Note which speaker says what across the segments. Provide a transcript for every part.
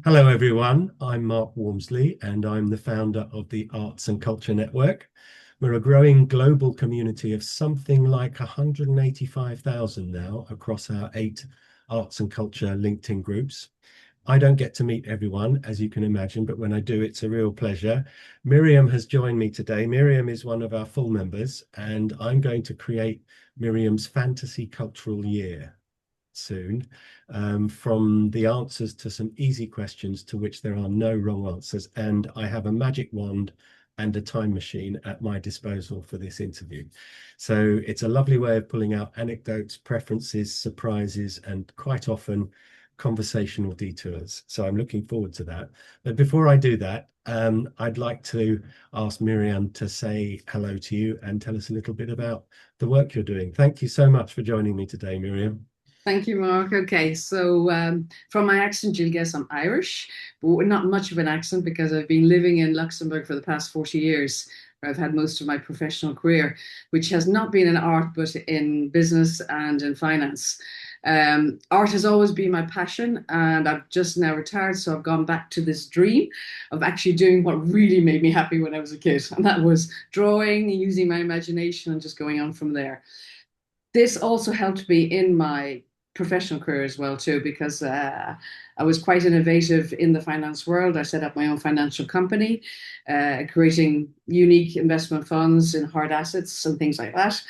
Speaker 1: Hello, everyone. I'm Mark Walmsley, and I'm the founder of the Arts and Culture Network. We're a growing global community of something like 185,000 now across our 8 arts and culture LinkedIn groups. I don't get to meet everyone, as you can imagine, but when I do, it's a real pleasure. Miriam has joined me today. Miriam is one of our full members, and I'm going to create Miriam's Fantasy Cultural Year soon, from the answers to some easy questions to which there are no wrong answers. And I have a magic wand and a time machine at my disposal for this interview. So it's a lovely way of pulling out anecdotes, preferences, surprises, and quite often conversational detours. So I'm looking forward to that. But before I do that, I'd like to ask Miriam to say hello to you and tell us a little bit about the work you're doing. Thank you so much for joining me today, Miriam.
Speaker 2: Thank you, Mark. Okay, so from my accent, you'll guess I'm Irish, but not much of an accent because I've been living in Luxembourg for the past 40 years, where I've had most of my professional career, which has not been in art, but in business and in finance. Art has always been my passion, and I've just now retired, so I've gone back to this dream of actually doing what really made me happy when I was a kid, and that was drawing, using my imagination, and just going on from there. This also helped me in my professional career as well too, because I was quite innovative in the finance world. I set up my own financial company, creating unique investment funds in hard assets and things like that.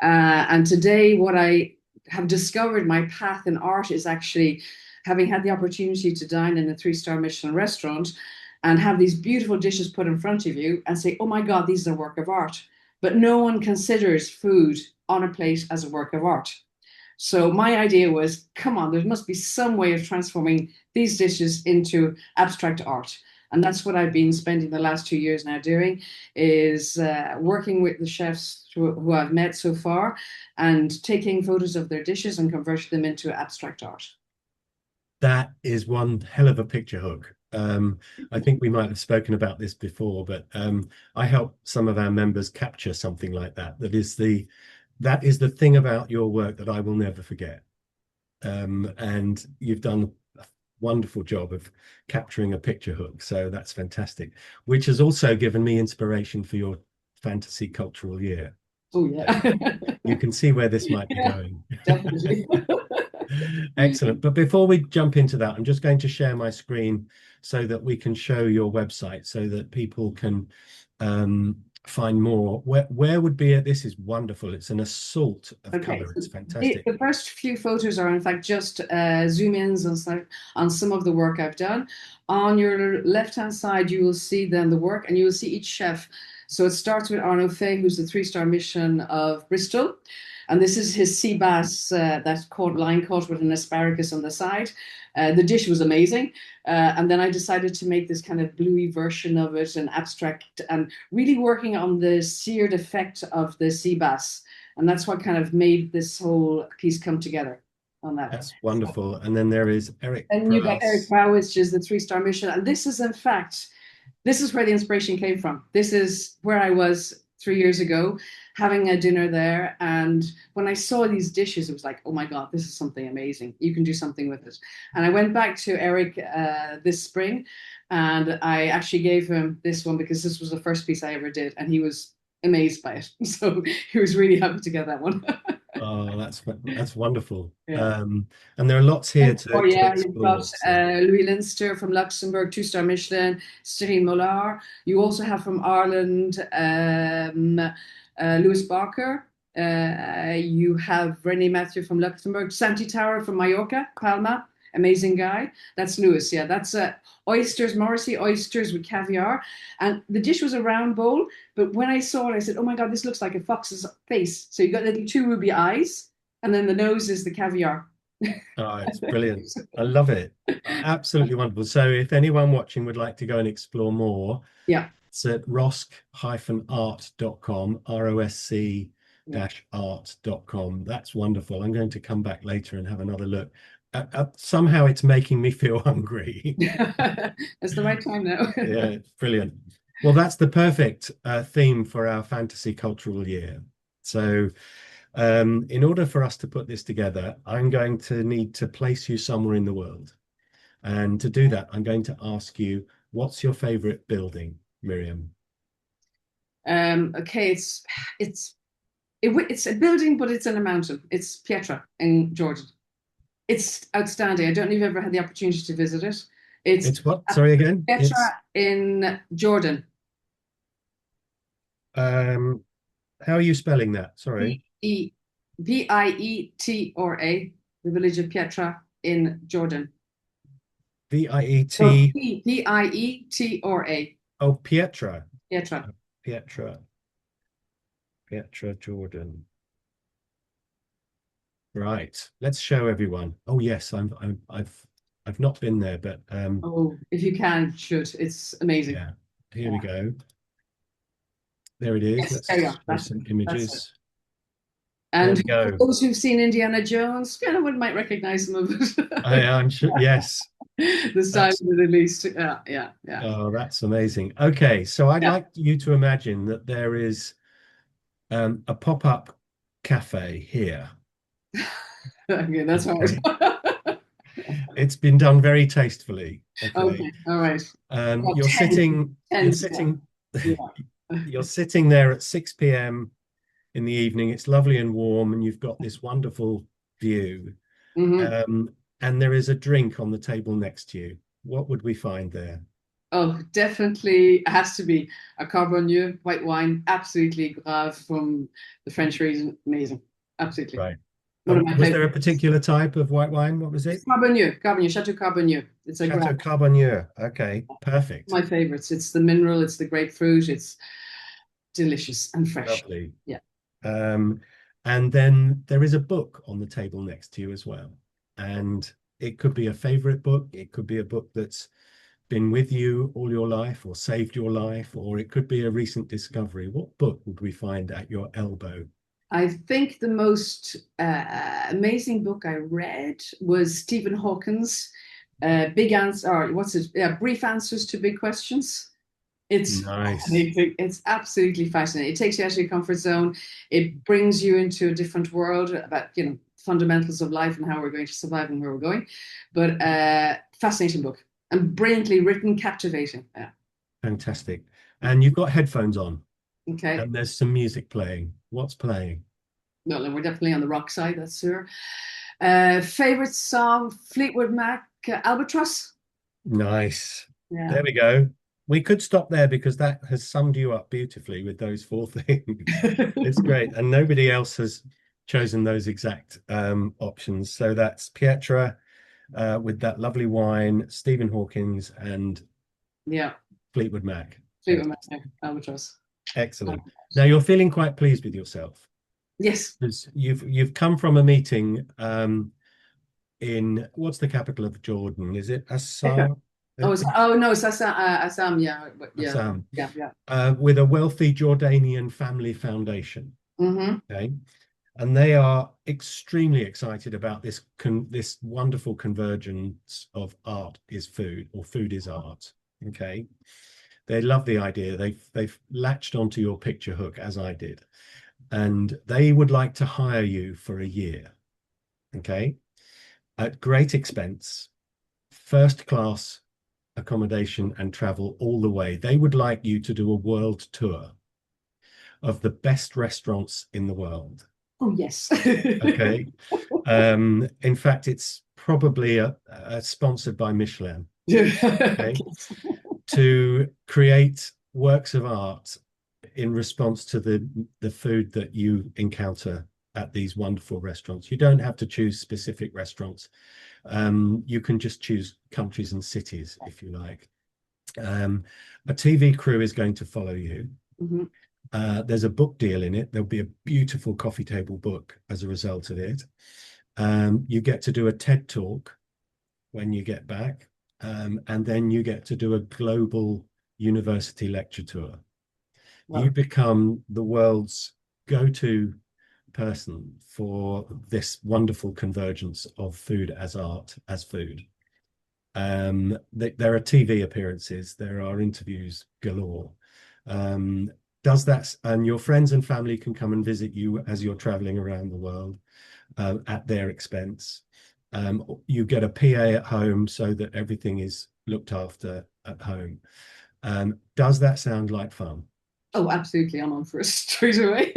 Speaker 2: And today, what I have discovered my path in art is actually having had the opportunity to dine in a three-star Michelin restaurant and have these beautiful dishes put in front of you and say, oh my God, these are a work of art. But no one considers food on a plate as a work of art. So my idea was, come on, there must be some way of transforming these dishes into abstract art. And that's what I've been spending the last 2 years now doing, is working with the chefs who I've met so far and taking photos of their dishes and converting them into abstract art.
Speaker 1: That is one hell of a picture hook. I think we might have spoken about this before, but I help some of our members capture something like that. That is the thing about your work that I will never forget. And you've done a wonderful job of capturing a picture hook. So that's fantastic, which has also given me inspiration for your fantasy cultural year.
Speaker 2: Oh,
Speaker 1: Uh,
Speaker 2: yeah.
Speaker 1: you can see where this might be
Speaker 2: Yeah,
Speaker 1: going.
Speaker 2: definitely.
Speaker 1: Excellent. But before we jump into that, I'm just going to share my screen so that we can show your website so that people can find more. Where would be it? This is wonderful. It's an assault of
Speaker 2: Okay,
Speaker 1: color.
Speaker 2: so
Speaker 1: It's fantastic.
Speaker 2: the first few photos are in fact just zoom ins on some of the work I've done. On your left hand side, you will see then the work and you will see each chef. So it starts with Arnaud Fay, who's the three-star Michelin of Bristol. And this is his sea bass that's caught line caught with an asparagus on the side. The dish was amazing. And then I decided to make this kind of bluey version of it, an abstract, and really working on the seared effect of the sea bass. And that's what kind of made this whole piece come together on that.
Speaker 1: That's wonderful. And then there is Eric
Speaker 2: And you got Eric
Speaker 1: Praus.
Speaker 2: Powell, which is the three-star Michelin. And this is, in fact, this is where the inspiration came from. This is where I was 3 years ago, having a dinner there. And when I saw these dishes, it was like, oh my God, this is something amazing. You can do something with it. And I went back to Eric this spring and I actually gave him this one because this was the first piece I ever did. And he was amazed by it. So he was really happy to get that one.
Speaker 1: Oh, that's wonderful.
Speaker 2: Yeah.
Speaker 1: And there are lots here
Speaker 2: Oh
Speaker 1: to
Speaker 2: yeah, you've got
Speaker 1: explore. So
Speaker 2: Louis Leinster from Luxembourg, two-star Michelin, Cyril Mollard. You also have from Ireland Louis Barker. You have René Mathieu from Luxembourg, Santi Tower from Mallorca, Palma, amazing guy. That's Louis. Yeah, that's oysters, Morrissey oysters with caviar. And the dish was a round bowl, but when I saw it, I said, "Oh my God, this looks like a fox's face." So you got little two ruby eyes, and then the nose is the caviar.
Speaker 1: oh, it's brilliant. I love it. Absolutely wonderful. So if anyone watching would like to go and explore more,
Speaker 2: Yeah.
Speaker 1: it's at rosc-art.com,
Speaker 2: Yeah.
Speaker 1: ROSC-art.com. That's wonderful. I'm going to come back later and have another look. Somehow it's making me feel hungry.
Speaker 2: It's the right time now.
Speaker 1: Yeah, brilliant. Well, that's the perfect theme for our fantasy cultural year. So, in order for us to put this together, I'm going to need to place you somewhere in the world. And to do that, I'm going to ask you, what's your favorite building, Miriam?
Speaker 2: Okay, it's a building, but it's in a mountain. It's Pietra in Jordan. It's outstanding. I don't know if you've ever had the opportunity to visit it. It's
Speaker 1: It's what? Sorry again. It's
Speaker 2: Petra in Jordan.
Speaker 1: how are you spelling that? Sorry.
Speaker 2: P-E Pietra, the village of Pietra in Jordan. So
Speaker 1: V-I-E-T.
Speaker 2: Pietra.
Speaker 1: Oh, Pietra.
Speaker 2: Pietra.
Speaker 1: Pietra. Pietra, Jordan. Right. Let's show everyone. Oh yes, I've not been there, but
Speaker 2: Oh, if you can, should. It's amazing.
Speaker 1: yeah. Here we
Speaker 2: Yeah.
Speaker 1: go. There it is.
Speaker 2: Yes, there you
Speaker 1: Let's
Speaker 2: go.
Speaker 1: show some
Speaker 2: That's it.
Speaker 1: images. There
Speaker 2: And
Speaker 1: we
Speaker 2: for
Speaker 1: go.
Speaker 2: those who've seen Indiana Jones, yeah, one might recognize some of
Speaker 1: I'm sure. Yes,
Speaker 2: it. The style of
Speaker 1: that's
Speaker 2: it, at least. Yeah, yeah, yeah.
Speaker 1: oh, that's amazing. Okay, so I'd
Speaker 2: Yeah.
Speaker 1: like you to imagine that there is a pop-up cafe here.
Speaker 2: Okay, that's all
Speaker 1: Okay,
Speaker 2: right.
Speaker 1: it's been done very tastefully. Okay,
Speaker 2: Okay, all right. Well,
Speaker 1: you're
Speaker 2: 10,
Speaker 1: sitting,
Speaker 2: 10,
Speaker 1: you're
Speaker 2: yeah.
Speaker 1: sitting,
Speaker 2: Yeah.
Speaker 1: you're sitting there at 6 p.m. in the evening. It's lovely and warm, and you've got this wonderful view.
Speaker 2: Hmm.
Speaker 1: Um, and there is a drink on the table next to you. What would we find there?
Speaker 2: Oh, definitely it has to be a Carbonier white wine, absolutely grave from the French region. Amazing. Absolutely.
Speaker 1: Right.
Speaker 2: One of my
Speaker 1: Was there a
Speaker 2: favorites.
Speaker 1: particular type of white wine? What was it?
Speaker 2: Carbonier, Chateau Carbonier. It's a grave.
Speaker 1: Chateau Carbonier. Okay, perfect.
Speaker 2: My favorites. It's the mineral, it's the grapefruit, it's delicious and fresh.
Speaker 1: Lovely.
Speaker 2: Yeah.
Speaker 1: Um, and then there is a book on the table next to you as well. And it could be a favorite book. It could be a book that's been with you all your life or saved your life, or it could be a recent discovery. What book would we find at your elbow?
Speaker 2: I think the most amazing book I read was Stephen Hawking's Big Answer, or what's it? Yeah, Brief Answers to Big Questions. It's
Speaker 1: Nice.
Speaker 2: fascinating. It's absolutely fascinating. It takes you out of your comfort zone. It brings you into a different world about, fundamentals of life and how we're going to survive and where we're going. But fascinating book and brilliantly written, captivating. Yeah.
Speaker 1: Fantastic. And you've got headphones on
Speaker 2: Okay.
Speaker 1: and there's some music playing. What's playing?
Speaker 2: No, we're definitely on the rock side, that's sure. Favorite song, Fleetwood Mac, Albatross.
Speaker 1: Nice.
Speaker 2: Yeah.
Speaker 1: There we go. We could stop there because that has summed you up beautifully with those four things. It's great. And nobody else has chosen those exact options. So that's Pietra with that lovely wine, Stephen Hawkins, and
Speaker 2: Yeah,
Speaker 1: Fleetwood Mac.
Speaker 2: Fleetwood Mac, Albatross.
Speaker 1: Excellent. Now you're feeling quite pleased with yourself
Speaker 2: Yes.
Speaker 1: because you've come from a meeting in what's the capital of Jordan? Is it Assam?
Speaker 2: Oh no, it's Assam. Assam, yeah, yeah,
Speaker 1: Assam,
Speaker 2: yeah, yeah.
Speaker 1: with a wealthy Jordanian family foundation.
Speaker 2: Mm-hmm.
Speaker 1: Okay, and they are extremely excited about this wonderful convergence of art is food or food is art. Okay, they love the idea. They've latched onto your picture hook as I did, and they would like to hire you for a year. Okay, at great expense, first class accommodation and travel all the way. They would like you to do a world tour of the best restaurants in the world.
Speaker 2: Oh yes.
Speaker 1: Okay. In fact, it's probably sponsored by Michelin. Okay. To create works of art in response to the food that you encounter at these wonderful restaurants. You don't have to choose specific restaurants. You can just choose countries and cities if you like. A TV crew is going to follow you.
Speaker 2: Mm-hmm.
Speaker 1: There's a book deal in it. There'll be a beautiful coffee table book as a result of it. You get to do a TED talk when you get back, and then you get to do a global university lecture tour.
Speaker 2: Wow.
Speaker 1: You become the world's go-to person for this wonderful convergence of food as art, as food. There are TV appearances, there are interviews galore. Does that, and your friends and family can come and visit you as you're traveling around the world at their expense. You get a PA at home so that everything is looked after at home. Does that sound like fun?
Speaker 2: Oh, absolutely. I'm on for it straight away.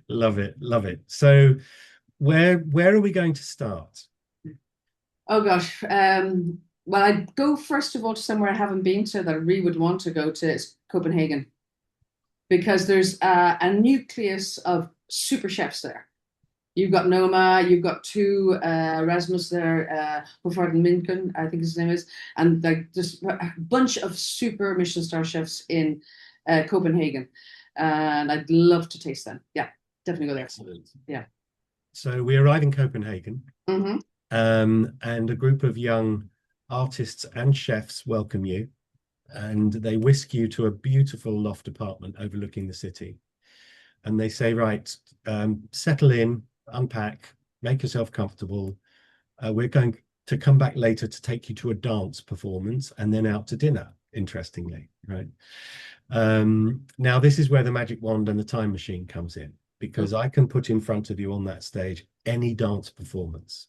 Speaker 1: Love it, love it. So where are we going to start?
Speaker 2: Oh gosh. Well, I'd go first of all to somewhere I haven't been to that I really would want to go to is Copenhagen because there's a nucleus of super chefs there. You've got Noma, you've got two Rasmus there, Hofart and Minken, I think his name is, and like just a bunch of super Michelin-Star chefs in Copenhagen, and I'd love to taste them. Yeah, definitely go there.
Speaker 1: Excellent.
Speaker 2: Yeah.
Speaker 1: So we arrive in Copenhagen,
Speaker 2: Hmm.
Speaker 1: and a group of young artists and chefs welcome you, and they whisk you to a beautiful loft apartment overlooking the city. And they say, right, settle in, unpack, make yourself comfortable. We're going to come back later to take you to a dance performance and then out to dinner, interestingly, right? Now, this is where the magic wand and the time machine comes in, because I can put in front of you on that stage any dance performance,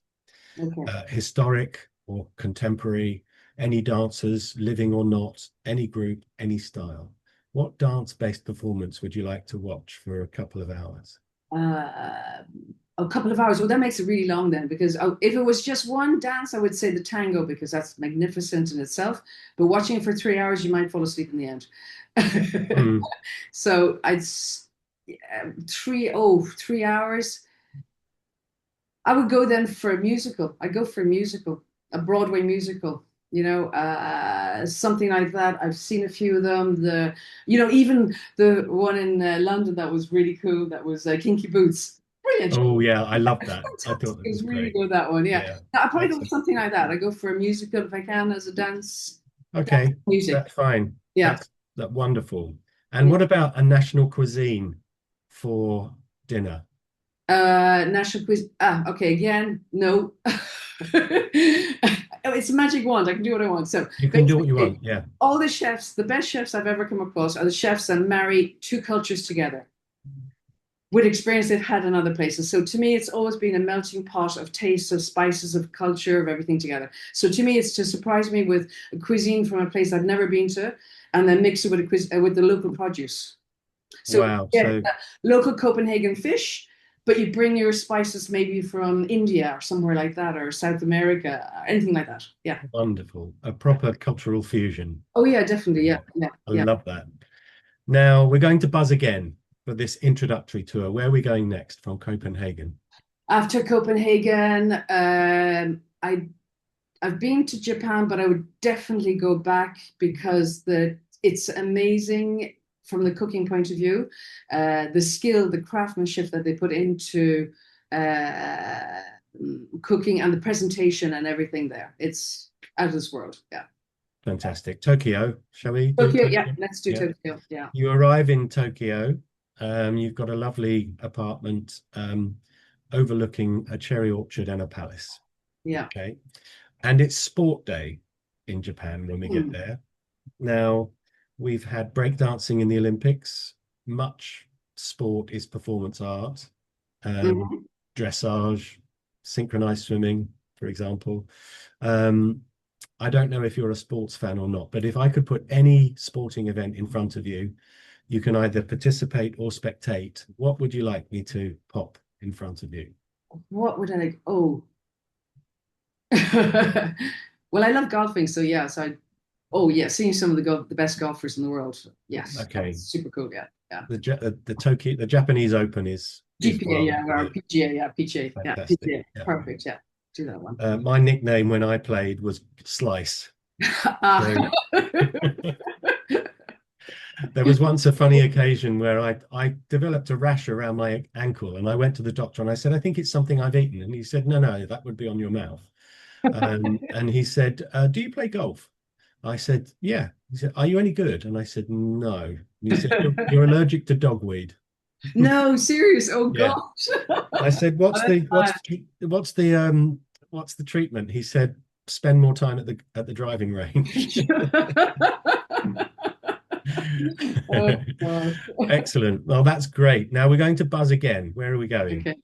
Speaker 2: Okay.
Speaker 1: historic or contemporary, any dancers, living or not, any group, any style. What dance-based performance would you like to watch for a couple of hours?
Speaker 2: Uh, a couple of hours. Well, that makes it really long then, because if it was just one dance, I would say the tango because that's magnificent in itself. But watching it for 3 hours, you might fall asleep in the end.
Speaker 1: Mm.
Speaker 2: So oh, 3 hours. I would go then for a musical. I'd go for a musical, a Broadway musical. Something like that. I've seen a few of them. Even the one in London that was really cool. That was Kinky Boots. Brilliant.
Speaker 1: Oh yeah, I love that. I thought
Speaker 2: Fantastic.
Speaker 1: that
Speaker 2: It
Speaker 1: was
Speaker 2: was really
Speaker 1: great.
Speaker 2: good, that one. Yeah.
Speaker 1: Yeah,
Speaker 2: I'd probably go for
Speaker 1: excellent.
Speaker 2: something like that. I go for a musical if I can as a dance
Speaker 1: Okay,
Speaker 2: music.
Speaker 1: that's fine.
Speaker 2: Yeah.
Speaker 1: That's wonderful. And
Speaker 2: Yeah.
Speaker 1: what about a national cuisine for dinner?
Speaker 2: National quiz. Okay. Again, no. It's a magic wand. I can do what I want. So
Speaker 1: You can do what you
Speaker 2: basically,
Speaker 1: want. Yeah.
Speaker 2: all the chefs, the best chefs I've ever come across, are the chefs that marry two cultures together with experience they've had in other places. So to me, it's always been a melting pot of tastes, of spices, of culture, of everything together. So to me, it's to surprise me with a cuisine from a place I've never been to, and then mix it with with the local produce. So
Speaker 1: Wow.
Speaker 2: yeah,
Speaker 1: So
Speaker 2: local Copenhagen fish, but you bring your spices maybe from India or somewhere like that, or South America, or anything like that. Yeah.
Speaker 1: wonderful. A proper cultural fusion.
Speaker 2: Oh yeah, definitely.
Speaker 1: Yeah.
Speaker 2: Yeah, yeah,
Speaker 1: I
Speaker 2: yeah.
Speaker 1: love that. Now we're going to buzz again for this introductory tour. Where are we going next from Copenhagen?
Speaker 2: After Copenhagen, I've been to Japan, but I would definitely go back because it's amazing from the cooking point of view, the skill, the craftsmanship that they put into uh, cooking and the presentation and everything there. It's out of this world. Yeah.
Speaker 1: Fantastic. Tokyo. Shall we do
Speaker 2: Tokyo. Yeah.
Speaker 1: Tokyo?
Speaker 2: Let's do
Speaker 1: Yeah.
Speaker 2: Tokyo. Yeah.
Speaker 1: You arrive in Tokyo. You've got a lovely apartment overlooking a cherry orchard and a palace.
Speaker 2: Yeah.
Speaker 1: Okay. And it's sport day in Japan when we get
Speaker 2: Mm.
Speaker 1: there. Now, we've had breakdancing in the Olympics. Much sport is performance art, um,
Speaker 2: Mhm.
Speaker 1: dressage, synchronized swimming, for example. Um, I don't know if you're a sports fan or not, but if I could put any sporting event in front of you, you can either participate or spectate. What would you like me to pop in front of you?
Speaker 2: What would I like? Oh, well, I love golfing, so yeah. Oh yeah, seeing some of the best golfers in the world. Yes, that's
Speaker 1: Okay,
Speaker 2: super cool. Yeah, yeah.
Speaker 1: the Japanese Open is
Speaker 2: GPA,
Speaker 1: well
Speaker 2: yeah, or PGA, yeah, PGA, yeah,
Speaker 1: fantastic.
Speaker 2: PGA.
Speaker 1: Yeah.
Speaker 2: Perfect, yeah. Do that one.
Speaker 1: My nickname when I played was Slice.
Speaker 2: Ah.
Speaker 1: So there was once a funny occasion where I developed a rash around my ankle, and I went to the doctor and I said, I think it's something I've eaten. And he said, no, no, that would be on your mouth. And he said, do you play golf? I said, yeah. He said, are you any good? And I said, no. And he said, you're allergic to dogweed.
Speaker 2: No, serious. Oh
Speaker 1: Yeah.
Speaker 2: gosh.
Speaker 1: I said,
Speaker 2: Oh, that's bad.
Speaker 1: what's the treatment? He said, spend more time at the driving range.
Speaker 2: Oh gosh.
Speaker 1: Excellent. Well, that's great. Now we're going to buzz again. Where are we going?
Speaker 2: Okay.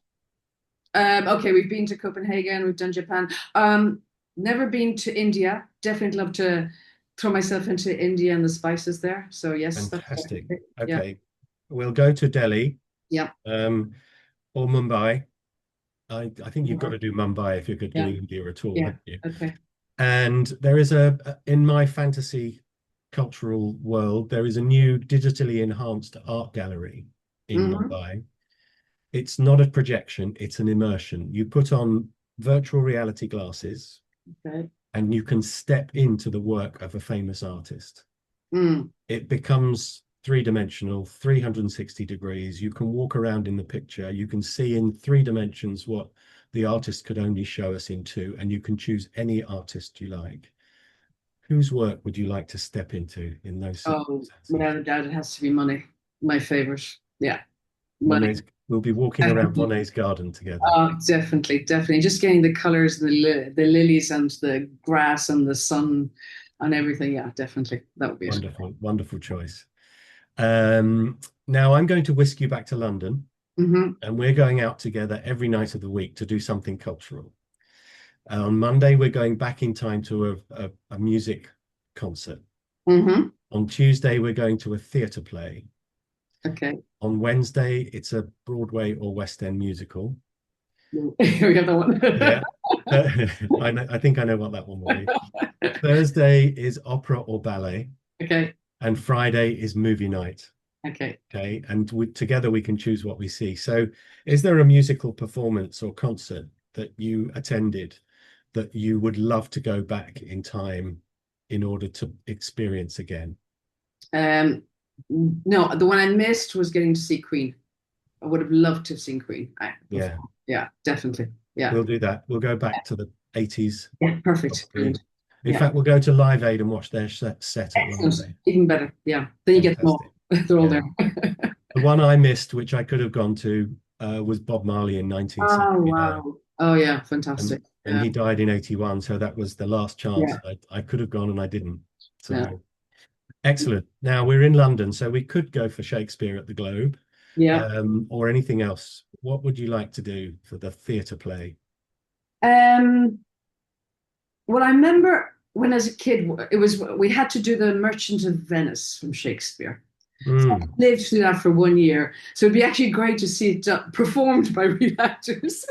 Speaker 2: Okay, we've been to Copenhagen, we've done Japan. Never been to India. Definitely love to throw myself into India and the spices there. So yes, that's
Speaker 1: Fantastic.
Speaker 2: definitely, yeah,
Speaker 1: Okay, we'll go to Delhi,
Speaker 2: yeah,
Speaker 1: um, or Mumbai. I think you've got to do Mumbai if you're going to do
Speaker 2: yeah,
Speaker 1: India at all,
Speaker 2: yeah.
Speaker 1: haven't you?
Speaker 2: Okay.
Speaker 1: And there is in my fantasy cultural world, there is a new digitally enhanced art gallery in
Speaker 2: Hmm.
Speaker 1: Mumbai. It's not a projection, it's an immersion. You put on virtual reality glasses
Speaker 2: Okay.
Speaker 1: and you can step into the work of a famous artist.
Speaker 2: Mm.
Speaker 1: It becomes three-dimensional, 360 degrees. You can walk around in the picture. You can see in 3 dimensions what the artist could only show us in two, and you can choose any artist you like. Whose work would you like to step into in those
Speaker 2: Oh,
Speaker 1: circumstances?
Speaker 2: without a doubt, it has to be money. My favorite. Yeah, money.
Speaker 1: Monet's, we'll be walking around
Speaker 2: Definitely.
Speaker 1: Monet's garden together.
Speaker 2: Oh, definitely, definitely. Just getting the colors, the lilies and the grass and the sun and everything. Yeah, definitely. That would be it.
Speaker 1: Wonderful, wonderful choice. Now I'm going to whisk you back to London,
Speaker 2: Hmm.
Speaker 1: and we're going out together every night of the week to do something cultural. On Monday, we're going back in time to a music concert.
Speaker 2: Hmm.
Speaker 1: On Tuesday, we're going to a theatre play.
Speaker 2: Okay.
Speaker 1: On Wednesday, it's a Broadway or West End musical.
Speaker 2: We got that
Speaker 1: Yeah.
Speaker 2: one.
Speaker 1: I think I know what that one will be. Thursday is opera or ballet,
Speaker 2: Okay.
Speaker 1: and Friday is movie night.
Speaker 2: Okay.
Speaker 1: Okay. And together we can choose what we see. So, is there a musical performance or concert that you attended that you would love to go back in time in order to experience again?
Speaker 2: Um, no, the one I missed was getting to see Queen. I would have loved to have seen Queen.
Speaker 1: Yeah,
Speaker 2: Yeah, definitely. Yeah.
Speaker 1: we'll do that. We'll go back to the 80s,
Speaker 2: Yeah, perfect.
Speaker 1: probably.
Speaker 2: Brilliant.
Speaker 1: In
Speaker 2: Yeah.
Speaker 1: fact, we'll go to Live Aid and watch their set at Live
Speaker 2: Excellent.
Speaker 1: Aid.
Speaker 2: Even better. Yeah. Then you get them
Speaker 1: Fantastic.
Speaker 2: all. They're all
Speaker 1: Yeah.
Speaker 2: there.
Speaker 1: The one I missed, which I could have gone to, was Bob Marley in
Speaker 2: Oh,
Speaker 1: 1979.
Speaker 2: wow. Oh, yeah.
Speaker 1: And
Speaker 2: Fantastic.
Speaker 1: and
Speaker 2: Yeah.
Speaker 1: he died in 81, so that was the last chance.
Speaker 2: Yeah.
Speaker 1: I could have gone and I didn't.
Speaker 2: Yeah.
Speaker 1: So excellent. Now we're in London, so we could go for Shakespeare at the Globe,
Speaker 2: Yeah.
Speaker 1: or anything else. What would you like to do for the theatre play?
Speaker 2: Um, well, I remember when as a kid, it was we had to do the Merchant of Venice from Shakespeare. So I
Speaker 1: Mm,
Speaker 2: lived through that for 1 year. So it'd be actually great to see it performed by real actors.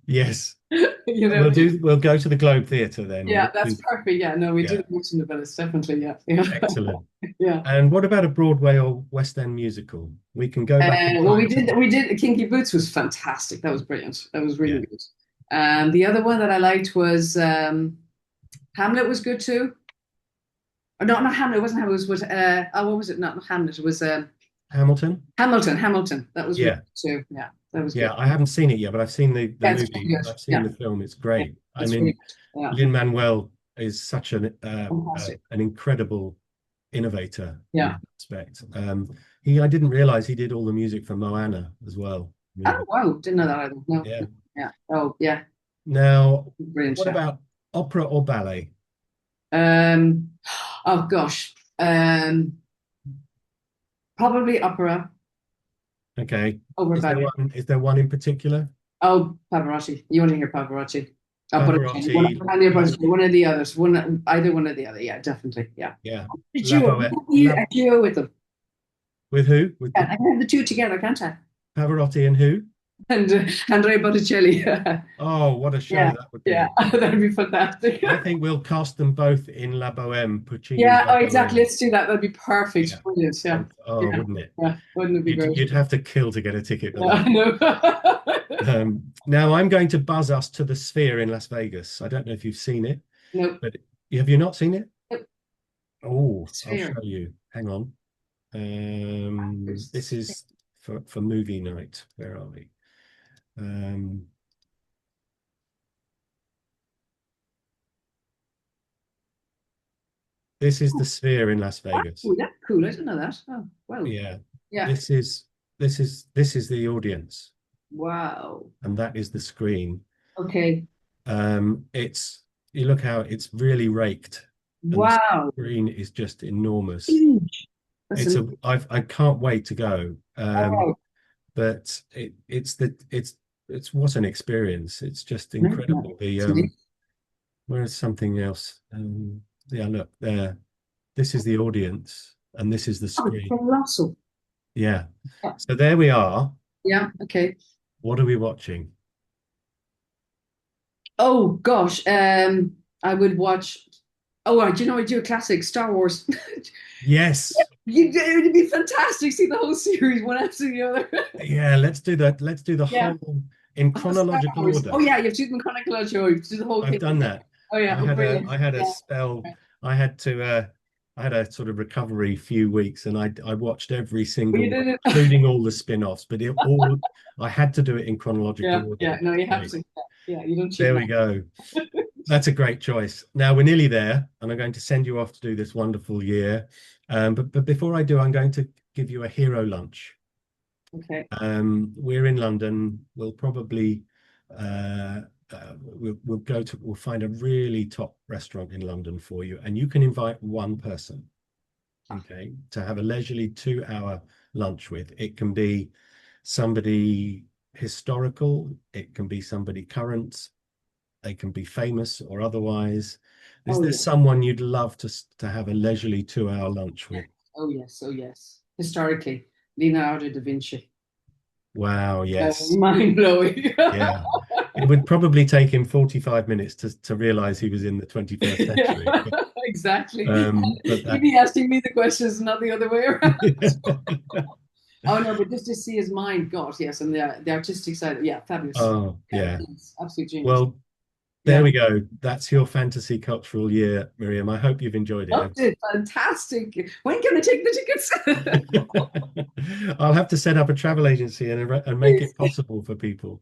Speaker 1: yes,
Speaker 2: You know?
Speaker 1: we'll go to the Globe Theatre then.
Speaker 2: Yeah, that's perfect. Yeah, no, we
Speaker 1: Yeah,
Speaker 2: did the Merchant of Venice, definitely. Yeah, yeah,
Speaker 1: excellent.
Speaker 2: yeah.
Speaker 1: And what about a Broadway or West End musical? We can go back in
Speaker 2: Well,
Speaker 1: time to
Speaker 2: we did Kinky Boots was fantastic. That was brilliant. That was really
Speaker 1: yeah.
Speaker 2: good. The other one that I liked was Hamlet was good too. Or not Hamlet. It wasn't Hamlet. It was oh, what was it? Not Hamlet. It was
Speaker 1: Hamilton?
Speaker 2: Hamilton. Hamilton. That was really
Speaker 1: Yeah.
Speaker 2: good too. Yeah, that was good.
Speaker 1: Yeah, I haven't seen it yet, but I've seen the
Speaker 2: Yeah, it's really
Speaker 1: movie.
Speaker 2: good.
Speaker 1: I've seen
Speaker 2: Yeah,
Speaker 1: the film. It's
Speaker 2: yeah,
Speaker 1: great. I
Speaker 2: it's really
Speaker 1: mean,
Speaker 2: good. Yeah,
Speaker 1: Lin-Manuel is such
Speaker 2: fantastic.
Speaker 1: an incredible innovator in
Speaker 2: Yeah.
Speaker 1: that respect. I didn't realize he did all the music for Moana as well.
Speaker 2: Oh
Speaker 1: Movie.
Speaker 2: wow, didn't know that either. No.
Speaker 1: Yeah.
Speaker 2: Yeah. Oh yeah,
Speaker 1: Now,
Speaker 2: brilliant.
Speaker 1: what
Speaker 2: Yeah.
Speaker 1: about opera or ballet?
Speaker 2: Um, oh gosh, probably opera
Speaker 1: Okay.
Speaker 2: over ballet.
Speaker 1: Is there one in particular?
Speaker 2: Oh, Pavarotti. You want to hear Pavarotti? Oh, Botticelli.
Speaker 1: Pavarotti,
Speaker 2: One of the others. Either one or the other. Yeah, definitely. Yeah.
Speaker 1: yeah.
Speaker 2: A
Speaker 1: La
Speaker 2: duo.
Speaker 1: Boheme,
Speaker 2: A duo with them.
Speaker 1: with who? With
Speaker 2: Yeah, I can have the two together, can't I?
Speaker 1: Pavarotti and who?
Speaker 2: And Andrea Botticelli.
Speaker 1: Oh, what a show
Speaker 2: Yeah,
Speaker 1: that would
Speaker 2: yeah.
Speaker 1: be.
Speaker 2: That'd be fantastic.
Speaker 1: I think we'll cast them both in La Boheme, Puccini's
Speaker 2: Yeah.
Speaker 1: La
Speaker 2: Oh, exactly.
Speaker 1: Boheme.
Speaker 2: Let's do that. That'd be
Speaker 1: Yeah.
Speaker 2: perfect. Brilliant. Yeah.
Speaker 1: Oh,
Speaker 2: Yeah.
Speaker 1: wouldn't it?
Speaker 2: Yeah. Wouldn't it be great?
Speaker 1: You'd have to kill to get a ticket for
Speaker 2: Yeah.
Speaker 1: that.
Speaker 2: I know.
Speaker 1: Now I'm going to buzz us to the Sphere in Las Vegas. I don't know if you've seen it,
Speaker 2: Nope.
Speaker 1: but have you not seen it?
Speaker 2: Nope.
Speaker 1: Oh, I'll
Speaker 2: Sphere.
Speaker 1: show you. Hang on. This
Speaker 2: There's-
Speaker 1: is for movie night. Where are we? Um, this is the Sphere in Las Vegas.
Speaker 2: Oh, that's cool. I didn't know that. Oh, wow.
Speaker 1: Yeah,
Speaker 2: Yeah.
Speaker 1: this is the audience,
Speaker 2: Wow.
Speaker 1: and that is the screen.
Speaker 2: Okay.
Speaker 1: It's you look how it's really raked, and the
Speaker 2: Wow.
Speaker 1: screen is just enormous.
Speaker 2: Huge. That's
Speaker 1: It's I can't wait to go.
Speaker 2: oh,
Speaker 1: But it's it's what an experience. It's just
Speaker 2: No, no.
Speaker 1: incredible. The
Speaker 2: It's
Speaker 1: where's something else? Yeah, look there. This is the audience, and this is the screen.
Speaker 2: colossal.
Speaker 1: Yeah.
Speaker 2: Yeah.
Speaker 1: So there we are.
Speaker 2: Yeah, okay.
Speaker 1: What are we watching?
Speaker 2: Oh gosh, I would watch. Oh, do you know I do a classic Star Wars?
Speaker 1: Yes.
Speaker 2: It'd be fantastic. See the whole series one after the other.
Speaker 1: Yeah, let's do that. Let's do the
Speaker 2: Yeah,
Speaker 1: whole in
Speaker 2: oh, Star
Speaker 1: chronological
Speaker 2: Wars.
Speaker 1: order.
Speaker 2: Oh yeah, you have to do them chronological. You have to do the whole
Speaker 1: I've
Speaker 2: thing.
Speaker 1: done that.
Speaker 2: Oh yeah, oh brilliant.
Speaker 1: I had a
Speaker 2: Yeah.
Speaker 1: spell. I had to I had a sort of recovery few weeks, and I watched every
Speaker 2: Well,
Speaker 1: single
Speaker 2: you
Speaker 1: one,
Speaker 2: did it.
Speaker 1: including all the spin-offs, but it all I had to do it in chronological
Speaker 2: Yeah,
Speaker 1: order.
Speaker 2: yeah. No, you have
Speaker 1: Great.
Speaker 2: to. Yeah, you don't cheat
Speaker 1: There
Speaker 2: now.
Speaker 1: we go. That's a great choice. Now we're nearly there, and I'm going to send you off to do this wonderful year. But before I do, I'm going to give you a hero lunch.
Speaker 2: Okay.
Speaker 1: We're in London. We'll probably we'll go to we'll find a really top restaurant in London for you, and you can invite one person, okay, to have a leisurely 2 hour lunch with. It can be somebody historical, it can be somebody current, they can be famous or otherwise. Is
Speaker 2: Oh
Speaker 1: there
Speaker 2: yeah.
Speaker 1: someone you'd love to have a leisurely 2 hour lunch with?
Speaker 2: Oh yes. Oh yes. Historically, Leonardo da Vinci.
Speaker 1: Wow, yes.
Speaker 2: Mind blowing.
Speaker 1: Yeah. It would probably take him 45 minutes to realize he was in the 21st century.
Speaker 2: Yeah, exactly.
Speaker 1: But
Speaker 2: You'd
Speaker 1: that
Speaker 2: be asking me the questions, not the other way around. Oh no, but just to see his mind, God, yes, and the artistic side, yeah, fabulous.
Speaker 1: oh
Speaker 2: Yeah,
Speaker 1: yeah.
Speaker 2: genius, absolute genius.
Speaker 1: Well, there
Speaker 2: Yeah,
Speaker 1: we go. That's your fantasy cultural year, Miriam. I hope you've enjoyed it.
Speaker 2: loved it. Fantastic. When can I take the tickets?
Speaker 1: I'll have to set up a travel agency and make
Speaker 2: Please.
Speaker 1: it possible for people.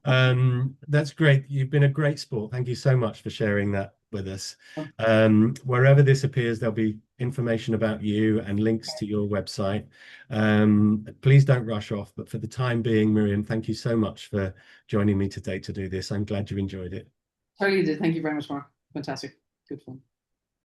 Speaker 1: That's great. You've been a great sport. Thank you so much for sharing that with us. Wherever this appears, there'll be information about you and links to your website. Please don't rush off. But for the time being, Miriam, thank you so much for joining me today to do this. I'm glad you enjoyed it.
Speaker 2: Totally did. Thank you very much, Mark. Fantastic. Good fun.